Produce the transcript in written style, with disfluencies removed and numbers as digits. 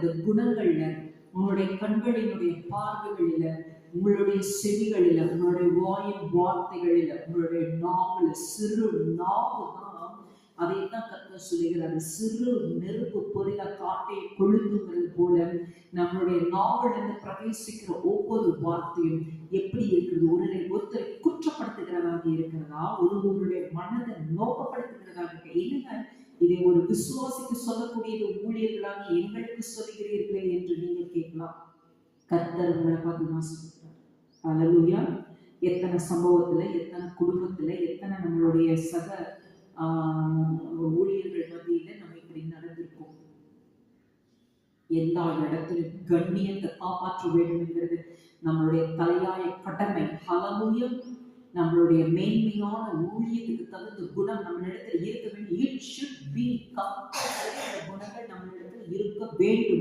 உங்களது குணங்கள்ல, உங்களுடைய கண்களினுடைய பார்வைகளில, உங்களுடைய செவிகளில, உங்களுடைய வாயின் வார்த்தைகளில, உங்களுடைய நாவல, சிறு நாவு தான். அதைத்தான் கர்த்தர் சொல்லுகிறார், சிறு நெருப்பு பொறில காட்டை கொழுந்துங்கிறது போல நம்மளுடைய நாவலிருந்து பிரவேசிக்கிற ஒவ்வொரு வார்த்தையும் எப்படி இருக்கிறது? ஒருத்தரை குற்றப்படுத்துகிறதாக இருக்கிறதா? ஒருவருடைய மனதை நோக்கப்படுத்துகிறதாக இருக்க? இல்லைங்க, இதை ஒரு விசுவாசிக்கு சொல்லக்கூடியது ஊழியர்களாக எங்களுக்கு சொல்லுகிறீர்களே என்று நீங்கள் கேட்கலாம். கர்த்தர் உங்களை பார்த்து தான் சொல்கிறார். அல்லேலூயா. எத்தனை சம்பவத்துல, எத்தனை குடும்பத்துல, எத்தனை நம்மளுடைய சக ஊழியர்கள் மத்தியில நம்ம இப்படி நடந்திருக்கோம். எல்லா இடத்திலும் கண்ணியத்தை காப்பாற்ற வேண்டும் என்கிறது நம்மளுடைய தலையாய கடமை. ஹல்லேலூயா. நம்மளுடைய மேன்மையான ஊழியத்துக்கு தகுந்த குணம் நம்மளிடத்தில் இருக்க வேண்டும். It should be compulsory. இந்த குணங்கள் நம்மளிடத்தில் இருக்க வேண்டும்.